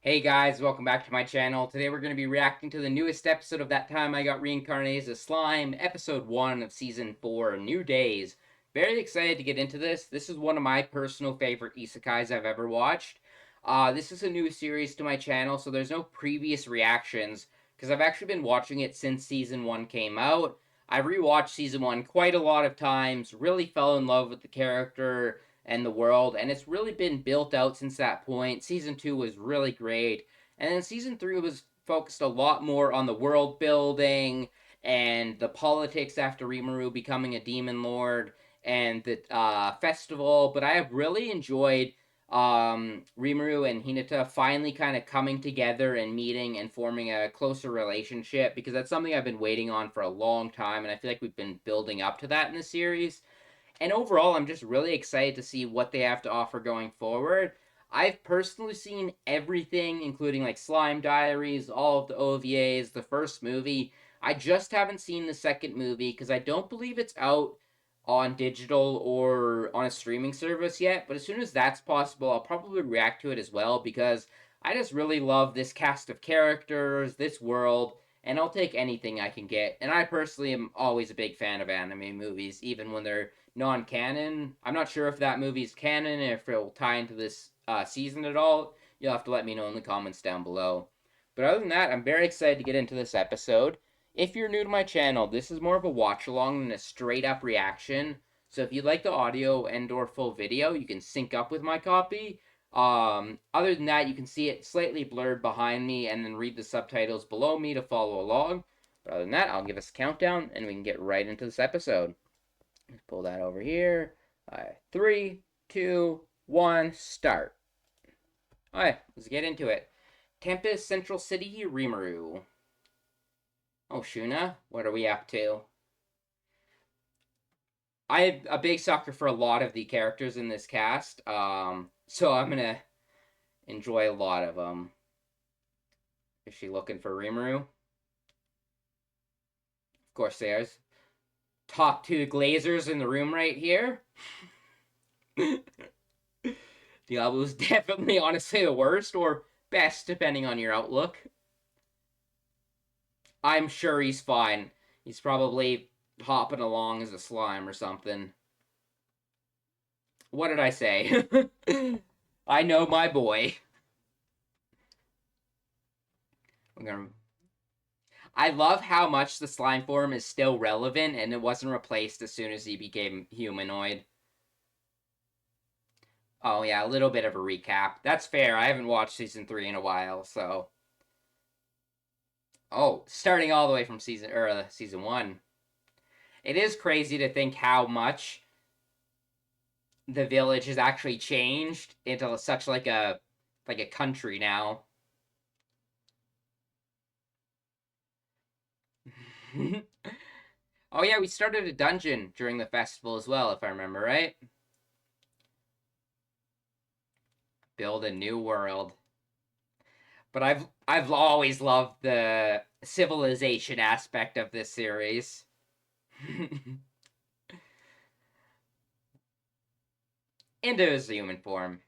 Hey guys, welcome back to my channel. Today we're going to be reacting to the newest episode of That Time I Got Reincarnated as Slime, episode 1 of season 4, New Days. Very excited to get into this. This is one of my personal favorite isekais I've ever watched. This is a new series to my channel, so there's no previous reactions, because I've actually been watching it since season 1 came out. I've rewatched season 1 quite a lot of times, really fell in love with the character and the world, and it's really been built out since that point. Season 2 was really great, and then season 3 was focused a lot more on the world building and the politics after Rimuru becoming a demon lord and the festival. But I have really enjoyed Rimuru and Hinata finally kind of coming together and meeting and forming a closer relationship, because that's something I've been waiting on for a long time, and I feel like we've been building up to that in the series. And overall, I'm just really excited to see what they have to offer going forward. I've personally seen everything, including like Slime Diaries, all of the OVAs, the first movie. I just haven't seen the second movie because I don't believe it's out on digital or on a streaming service yet. But as soon as that's possible, I'll probably react to it as well, because I just really love this cast of characters, this world, and I'll take anything I can get. And I personally am always a big fan of anime movies, even when they're non-canon. I'm not sure if that movie's canon and if it'll tie into this season at all. You'll have to let me know in the comments down below. But other than that, I'm very excited to get into this episode. If you're new to my channel, this is more of a watch along than a straight up reaction. So if you'd like the audio and or full video, you can sync up with my copy. Other than that, you can see it slightly blurred behind me and then read the subtitles below me to follow along. But other than that, I'll give us a countdown and we can get right into this episode. Let's pull that over here. All right, 3, 2, 1, start. All right, let's get into it. Tempest, Central City, Rimuru. Oh, Shuna, what are we up to? I'm a big sucker for a lot of the characters in this cast, so I'm gonna enjoy a lot of them. Is she looking for Rimuru? Of course, there's top 2 glazers in the room right here. Diablo's definitely, honestly, the worst or best, depending on your outlook. I'm sure he's fine. He's probably hopping along as a slime or something. What did I say? I know my boy. I love how much the slime form is still relevant and it wasn't replaced as soon as he became humanoid. Oh yeah, a little bit of a recap. That's fair. I haven't watched season 3 in a while, so. Oh, starting all the way from season 1. It is crazy to think how much the village has actually changed into such like a country now. Oh yeah, we started a dungeon during the festival as well, if I remember right. Build a new world. But I've always loved the civilization aspect of this series. Into his human form.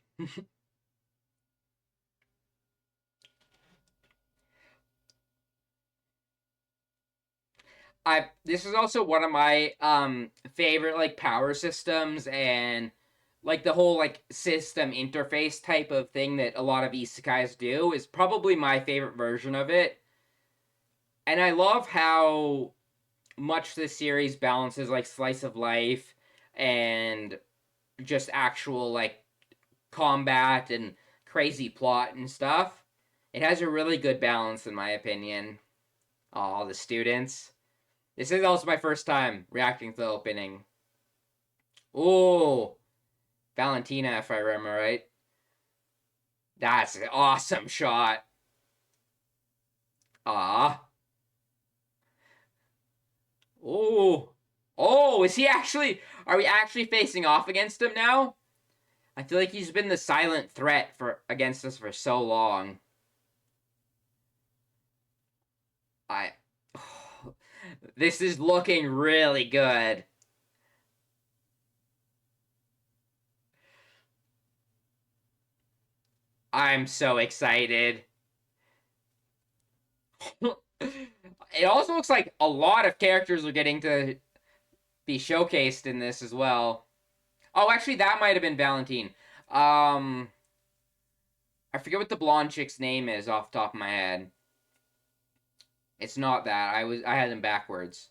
I This is also one of my favorite like power systems and like the whole like system interface type of thing that a lot of isekais do is probably my favorite version of it. And I love how much this series balances like slice of life and just actual like combat and crazy plot and stuff. It has a really good balance in my opinion. All the students. This is also my first time reacting to the opening. Ooh, Valentina, if I remember right. That's an awesome shot. Ah. Ooh. Oh, is he actually... Are we actually facing off against him now? I feel like he's been the silent threat against us for so long. I... This is looking really good. I'm so excited. It also looks like a lot of characters are getting to be showcased in this as well. Oh, actually, that might have been Valentine. Um, I forget what the blonde chick's name is off the top of my head. It's not that. I had them backwards.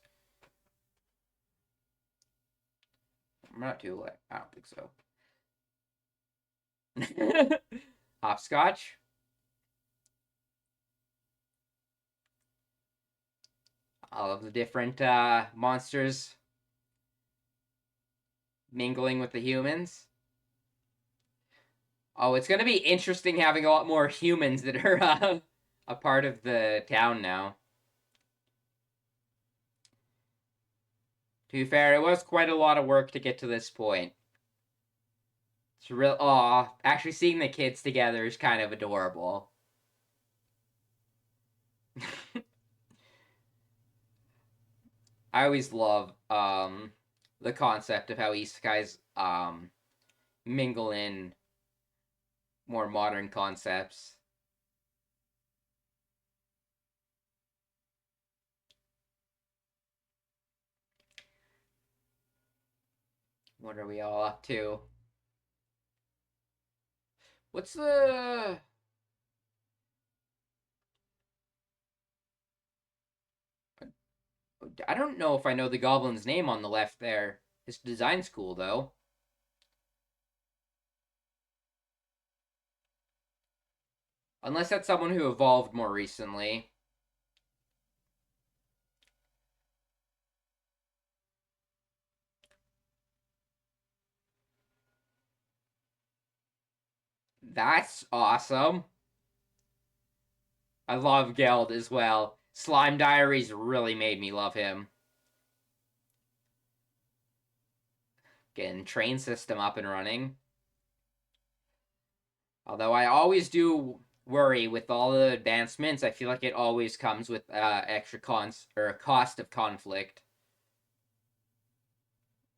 I'm not too late. I don't think so. Hopscotch. All of the different monsters mingling with the humans. Oh, it's gonna be interesting having a lot more humans that are a part of the town now. To be fair, it was quite a lot of work to get to this point. It's real. Aw, actually seeing the kids together is kind of adorable. I always love the concept of how isekais mingle in more modern concepts. What are we all up to? What's the I don't know if I know the goblin's name on the left there. His design's cool though. Unless that's someone who evolved more recently. That's awesome. I love Geld as well. Slime Diaries really made me love him. Getting train system up and running. Although I always do worry with all the advancements, I feel like it always comes with extra cons or a cost of conflict.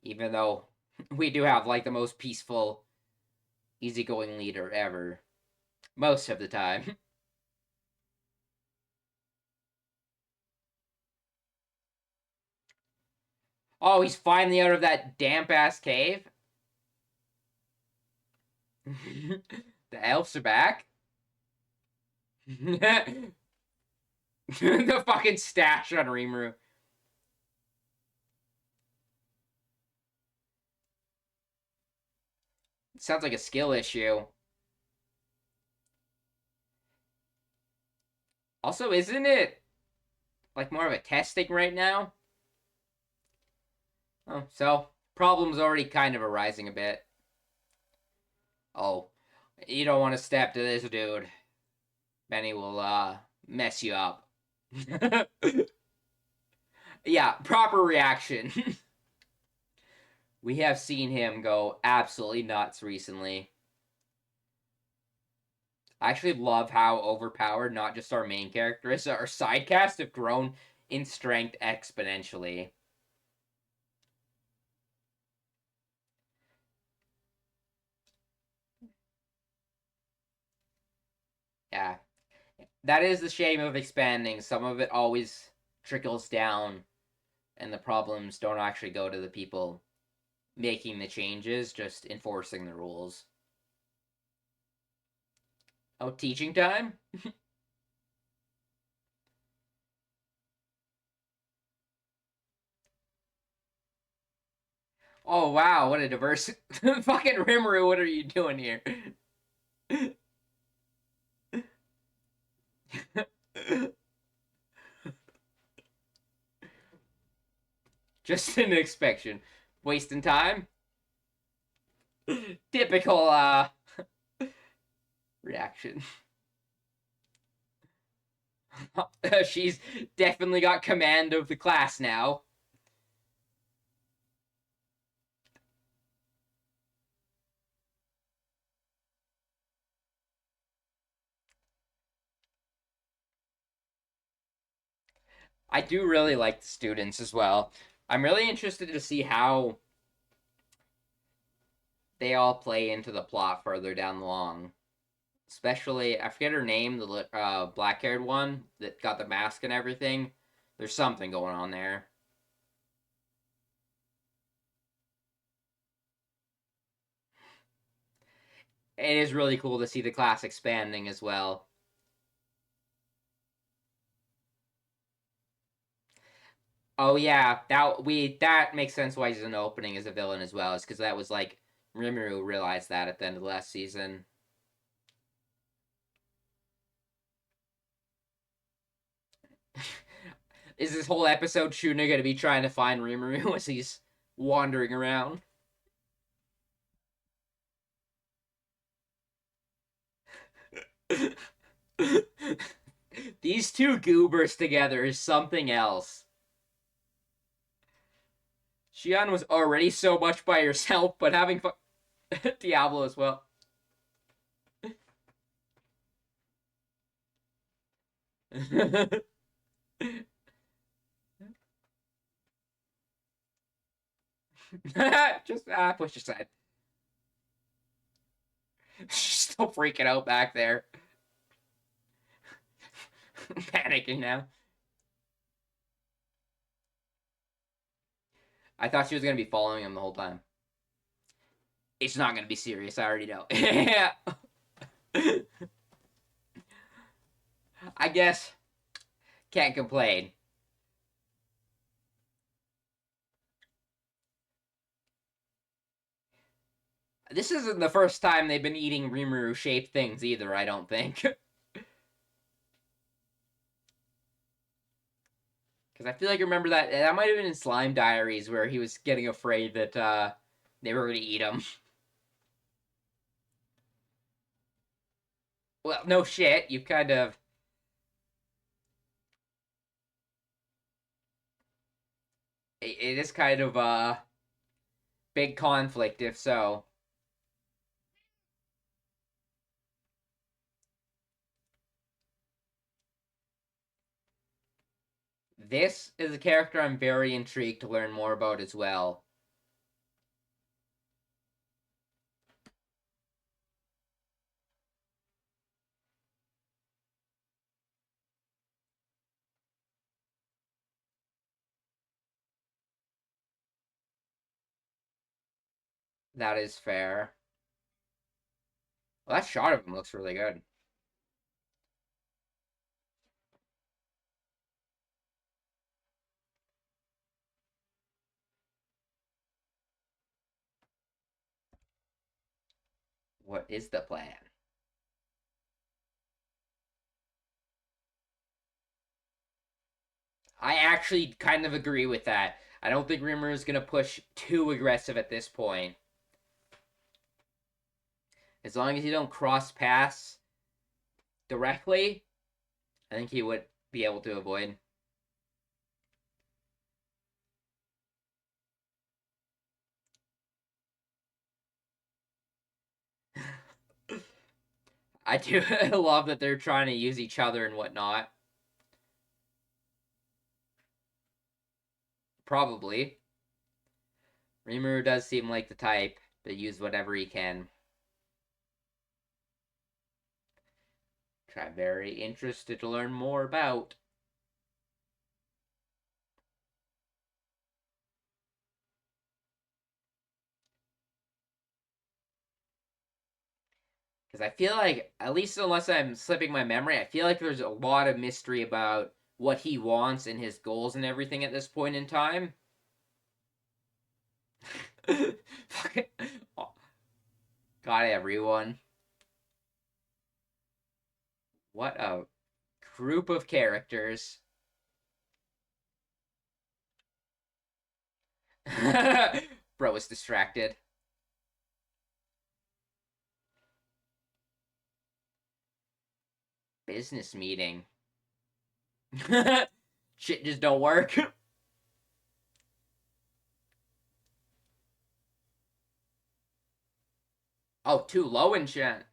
Even though we do have like the most peaceful, easygoing leader ever, most of the time. Oh, he's finally out of that damp ass cave. The elves are back. The fucking stash on Rimuru. Sounds like a skill issue. Also, isn't it like more of a testing right now? Oh, so problems already kind of arising a bit. Oh, you don't want to step to this dude. Benny will mess you up. Yeah, proper reaction. We have seen him go absolutely nuts recently. I actually love how overpowered not just our main character is, our side cast have grown in strength exponentially. Yeah. That is the shame of expanding. Some of it always trickles down, and the problems don't actually go to the people making the changes, just enforcing the rules. Oh, teaching time? Oh, wow, what a diverse. Fucking Rimuru, what are you doing here? Just an inspection. Wasting time? Typical, reaction. She's definitely got command of the class now. I do really like the students as well. I'm really interested to see how they all play into the plot further down the long. Especially, I forget her name, the black-haired one that got the mask and everything. There's something going on there. It is really cool to see the class expanding as well. Oh yeah, that makes sense why he's an opening as a villain as well. Is because that was like Rimuru realized that at the end of the last season. Is this whole episode Shuna gonna be trying to find Rimuru as he's wandering around? These two goobers together is something else. Shion was already so much by herself, but having Diablo as well. Just push aside. She's still freaking out back there. Panicking now. I thought she was gonna be following him the whole time. It's not gonna be serious, I already know. Yeah. I guess can't complain. This isn't the first time they've been eating Rimuru shaped things either, I don't think. Because I feel like I remember that might have been in Slime Diaries where he was getting afraid that they were going to eat him. Well, no shit, you kind of. It is kind of a big conflict, if so. This is a character I'm very intrigued to learn more about as well. That is fair. Well, that shot of him looks really good. What is the plan? I actually kind of agree with that. I don't think Rimmer is going to push too aggressive at this point. As long as you don't cross paths directly, I think he would be able to avoid. I do love that they're trying to use each other and whatnot. Probably. Rimuru does seem like the type to use whatever he can. Which I'm very interested to learn more about. Because I feel like, at least unless I'm slipping my memory, I feel like there's a lot of mystery about what he wants and his goals and everything at this point in time. Got everyone. What a group of characters. Bro is distracted. Business meeting. Shit just don't work. Oh, too low in chat.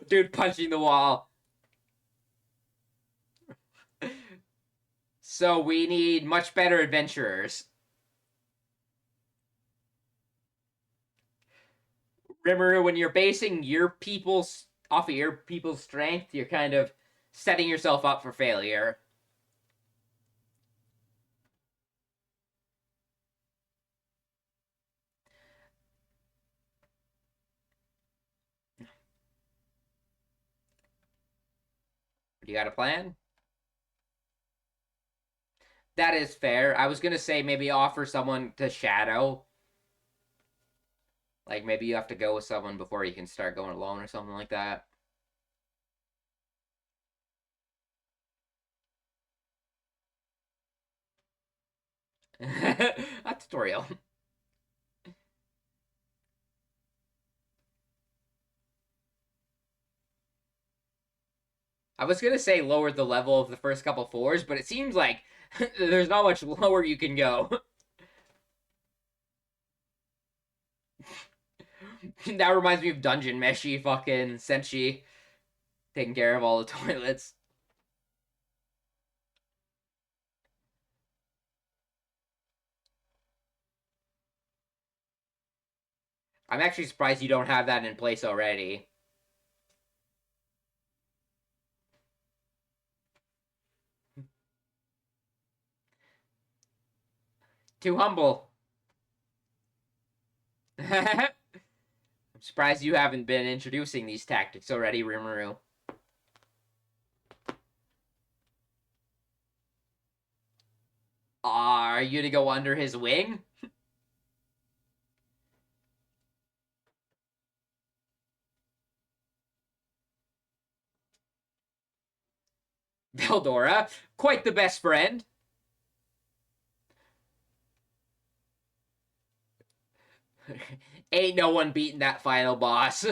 Dude punching the wall. So we need much better adventurers. Rimuru, when you're basing your people's off of your people's strength, you're kind of setting yourself up for failure. You got a plan? That is fair. I was gonna say maybe offer someone to shadow. Like maybe you have to go with someone before you can start going alone or something like that. A tutorial. I was gonna say lower the level of the first couple fours, but it seems like there's not much lower you can go. That reminds me of Dungeon Meshi fucking Senshi taking care of all the toilets. I'm actually surprised you don't have that in place already. Too humble. I'm surprised you haven't been introducing these tactics already, Rimuru. Are you to go under his wing? Veldora, quite the best friend. Ain't no one beating that final boss.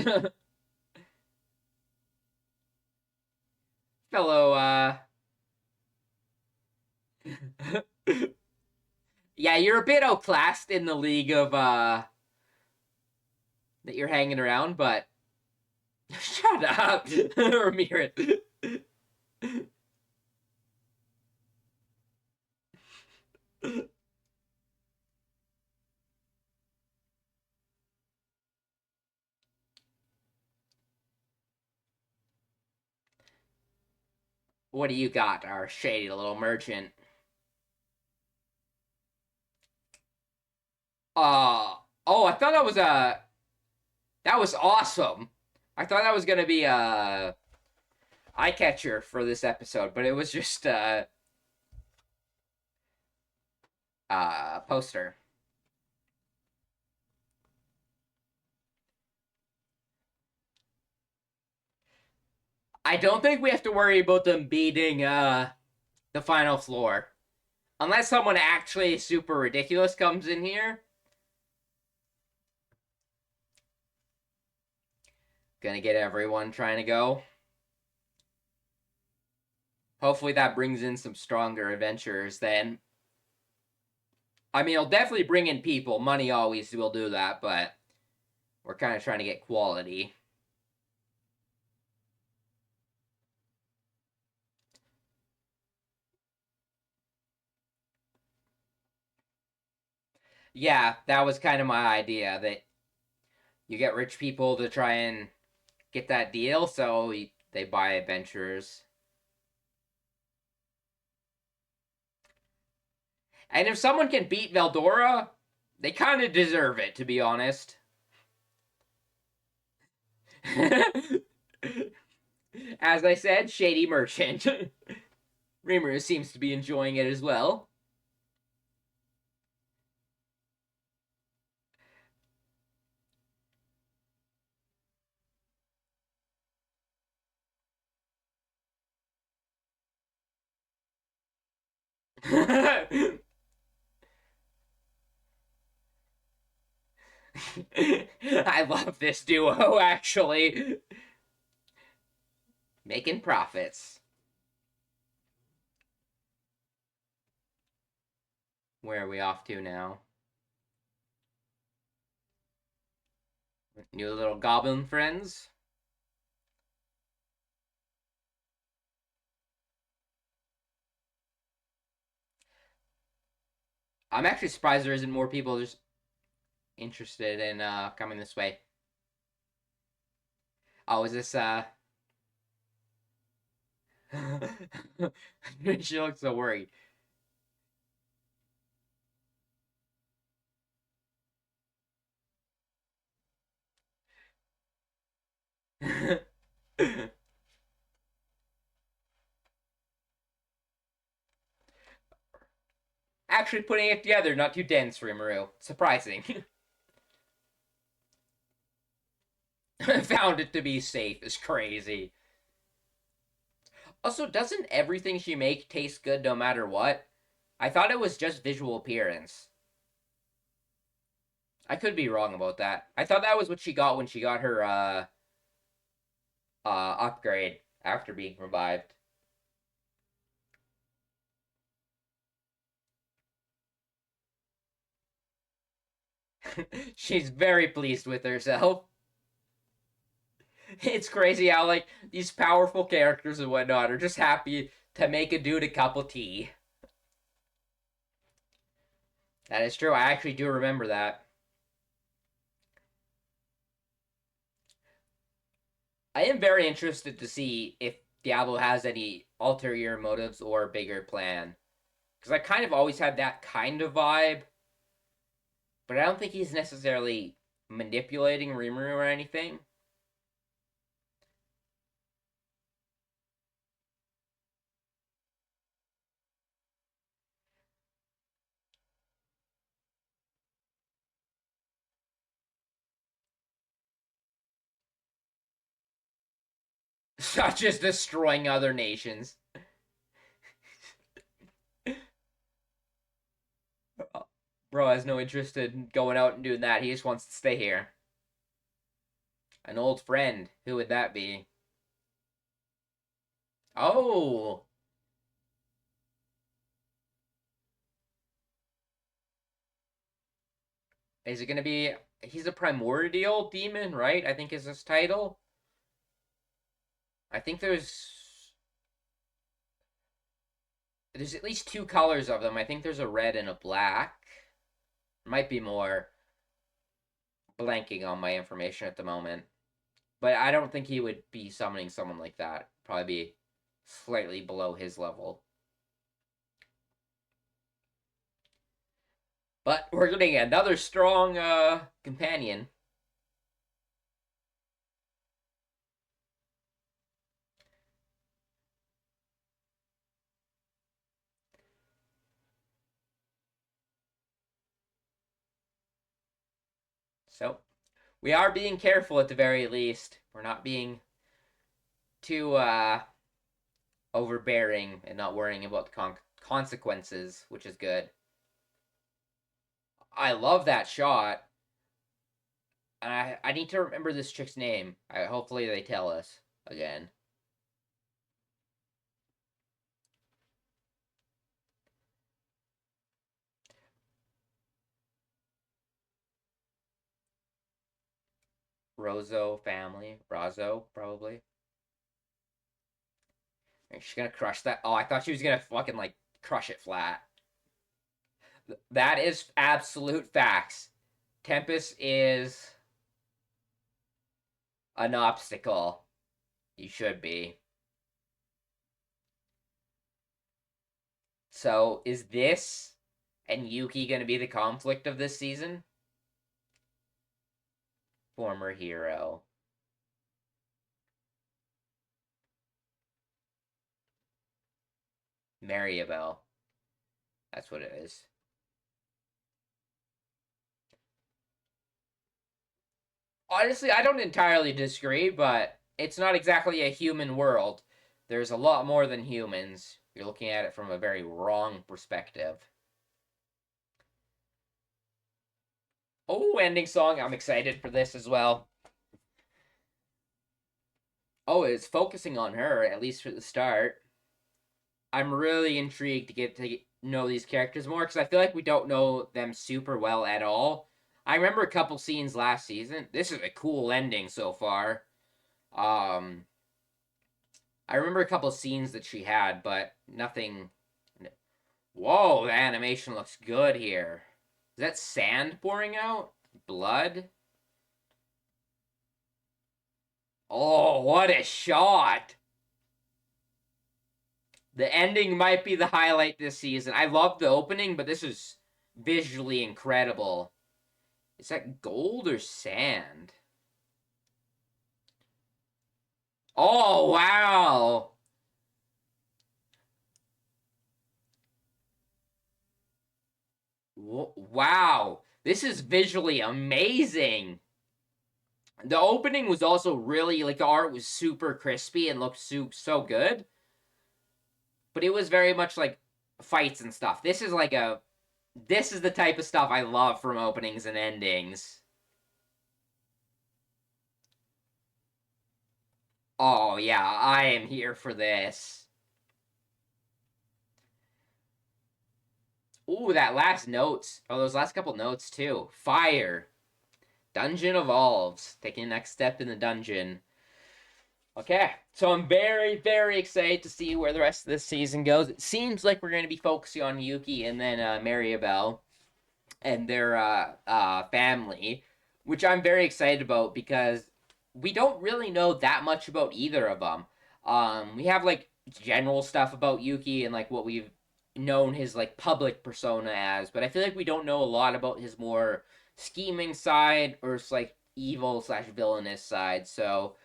Fellow, yeah, you're a bit outclassed in the league of, that you're hanging around, but... Shut up, Ramirez. What do you got, our shady little merchant? Oh, I thought that was a... That was awesome. I thought that was gonna be a eye catcher for this episode, but it was just a poster. I don't think we have to worry about them beating the final floor. Unless someone actually super ridiculous comes in here. Gonna get everyone trying to go. Hopefully that brings in some stronger adventurers then. I mean, it'll definitely bring in people. Money always will do that, but we're kind of trying to get quality. Yeah, that was kind of my idea, that you get rich people to try and get that deal, so they buy adventurers. And if someone can beat Veldora, they kind of deserve it, to be honest. As I said, shady merchant. Rimuru seems to be enjoying it as well. I love this duo, actually. Making profits. Where are we off to now? New little goblin friends? I'm actually surprised there isn't more people just interested in coming this way. Oh, is this she looks so worried. Actually putting it together, not too dense, Rimuru. Surprising. Found it to be safe is crazy. Also, doesn't everything she make taste good no matter what? I thought it was just visual appearance. I could be wrong about that. I thought that was what she got when she got her upgrade after being revived. She's very pleased with herself. It's crazy how like these powerful characters and whatnot are just happy to make a dude a cup of tea. That is true. I actually do remember that. I am very interested to see if Diablo has any ulterior motives or bigger plan. Because I kind of always had that kind of vibe, but I don't think he's necessarily manipulating Rimuru or anything. Such as destroying other nations. Bro has no interest in going out and doing that. He just wants to stay here. An old friend. Who would that be? Oh! Is it gonna be... He's a primordial demon, right? I think is his title. I think there's at least two colors of them. I think there's a red and a black. Might be more. Blanking on my information at the moment. But I don't think he would be summoning someone like that. Probably be slightly below his level. But we're getting another strong companion. So we are being careful at the very least. We're not being too overbearing and not worrying about the consequences, which is good. I love that shot. And I need to remember this chick's name. Hopefully they tell us again. Rozo family. Razo, probably. And she's gonna crush that. Oh, I thought she was gonna fucking like crush it flat. That is absolute facts. Tempest is an obstacle. You should be. So, is this and Yuki going to be the conflict of this season? Former hero. Mariabelle. That's what it is. Honestly, I don't entirely disagree, but it's not exactly a human world. There's a lot more than humans. You're looking at it from a very wrong perspective. Oh, ending song. I'm excited for this as well. Oh, it's focusing on her, at least for the start. I'm really intrigued to get to know these characters more because I feel like we don't know them super well at all. I remember a couple scenes last season. This is a cool ending so far. Um, I remember a couple scenes that she had, but nothing. Whoa, the animation looks good here. Is that sand pouring out? Blood? Oh, what a shot! The ending might be the highlight this season. I love the opening, but this is visually incredible. Is that gold or sand? Oh, wow! Wow! This is visually amazing! The opening was also really, like, the art was super crispy and looked so good, but it was very much like fights and stuff. This is the type of stuff I love from openings and endings. Oh, yeah, I am here for this. Ooh, that last notes. Oh, those last couple notes, too. Fire. Dungeon evolves. Taking the next step in the dungeon. Okay, so I'm very excited to see where the rest of this season goes. It seems like we're going to be focusing on Yuki and then Maribel and their family, which I'm very excited about because we don't really know that much about either of them. We have like general stuff about Yuki and like what we've known his like public persona as, but I feel like we don't know a lot about his more scheming side or like evil slash villainous side. So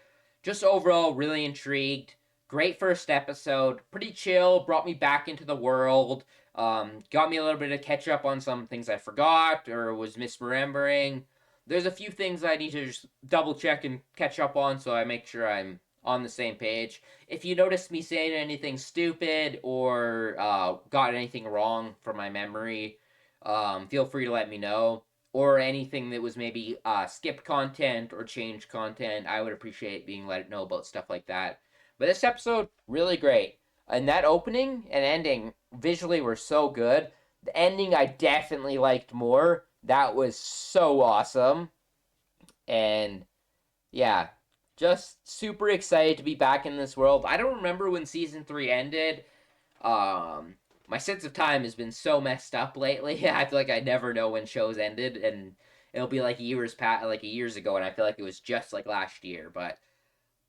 just overall, really intrigued. Great first episode. Pretty chill. Brought me back into the world. Got me a little bit of catch up on some things I forgot or was misremembering. There's a few things I need to just double check and catch up on so I make sure I'm on the same page. If you notice me saying anything stupid or got anything wrong from my memory, feel free to let me know. Or anything that was maybe skipped content or changed content, I would appreciate being let know about stuff like that. But this episode, really great. And that opening and ending visually were so good. The ending I definitely liked more. That was so awesome. And yeah, just super excited to be back in this world. I don't remember when season 3 ended. My sense of time has been so messed up lately. I feel like I never know when shows ended, and it'll be like years ago, and I feel like it was just like last year. But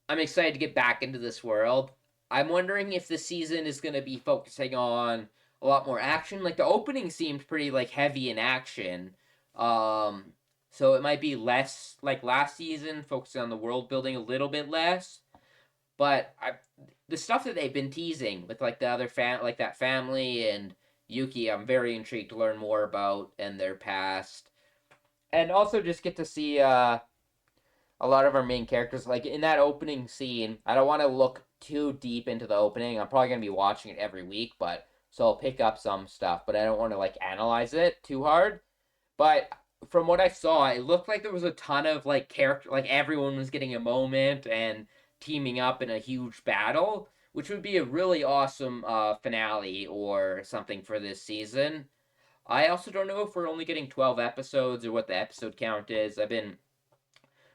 I'm excited to get back into this world. I'm wondering if this season is going to be focusing on a lot more action. Like the opening seemed pretty like heavy in action. Um, so it might be less like last season, focusing on the world building a little bit less. But the stuff that they've been teasing with like the other like that family and Yuki, I'm very intrigued to learn more about and their past, and also just get to see a lot of our main characters. Like in that opening scene, I don't want to look too deep into the opening. I'm probably gonna be watching it every week, but so I'll pick up some stuff, but I don't want to like analyze it too hard. But from what I saw, it looked like there was a ton of like character, like everyone was getting a moment and teaming up in a huge battle, which would be a really awesome finale or something for this season. I also don't know if we're only getting 12 episodes or what the episode count is. I've been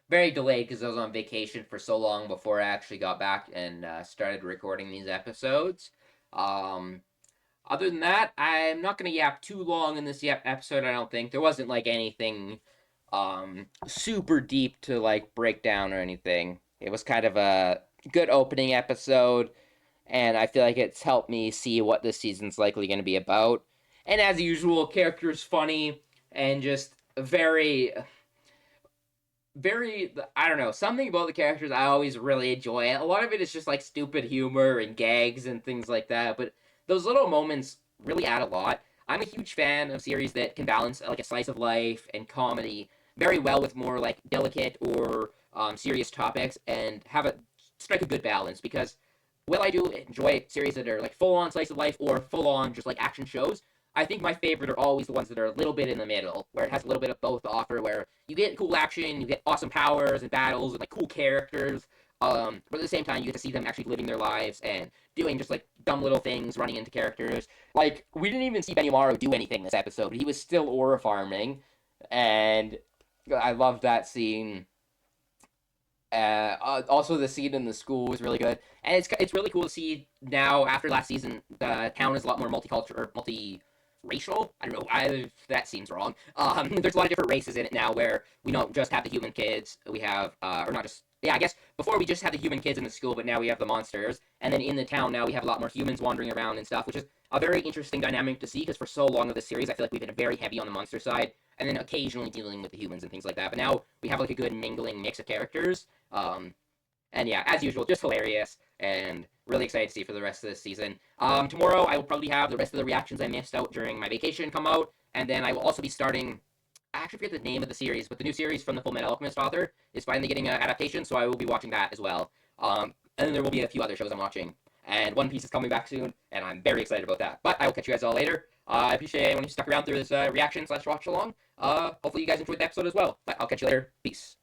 very delayed because I was on vacation for so long before I actually got back and started recording these episodes. Um, Other than that, I'm not going to yap too long in this episode, I don't think. There wasn't like anything super deep to like break down or anything. It was kind of a good opening episode, and I feel like it's helped me see what this season's likely going to be about. And as usual, characters funny and just very I don't know, something about the characters I always really enjoy. A lot of it is just like stupid humor and gags and things like that, but those little moments really add a lot. I'm a huge fan of series that can balance like a slice of life and comedy very well with more like delicate or serious topics and have a strike a good balance because while I do enjoy series that are like full on slice of life or full on just like action shows, I think my favorite are always the ones that are a little bit in the middle, where it has a little bit of both to offer, where you get cool action, you get awesome powers and battles and like cool characters, but at the same time you get to see them actually living their lives and doing just like dumb little things, running into characters. Like we didn't even see Benimaru do anything this episode; he was still aura farming, and I loved that scene. Also, the scene in the school was really good, and it's really cool to see now after last season the town is a lot more multicultural, multi racial. I don't know. That seems wrong. There's a lot of different races in it now, where we don't just have the human kids. We have, or not just. Yeah, I guess before we just had the human kids in the school, but now we have the monsters. And then in the town now we have a lot more humans wandering around and stuff, which is a very interesting dynamic to see, because for so long of the series I feel like we've been very heavy on the monster side, and then occasionally dealing with the humans and things like that. But now we have like a good mingling mix of characters. And yeah, as usual, just hilarious, and really excited to see for the rest of this season. Tomorrow I will probably have the rest of the reactions I missed out during my vacation come out, and then I will also be starting. I actually forget the name of the series, but the new series from the Full Metal Alchemist author is finally getting an adaptation, so I will be watching that as well. And then there will be a few other shows I'm watching, and One Piece is coming back soon, and I'm very excited about that. But I will catch you guys all later. I appreciate anyone who stuck around through this reaction / watch along. Hopefully you guys enjoyed the episode as well. But I'll catch you later. Peace.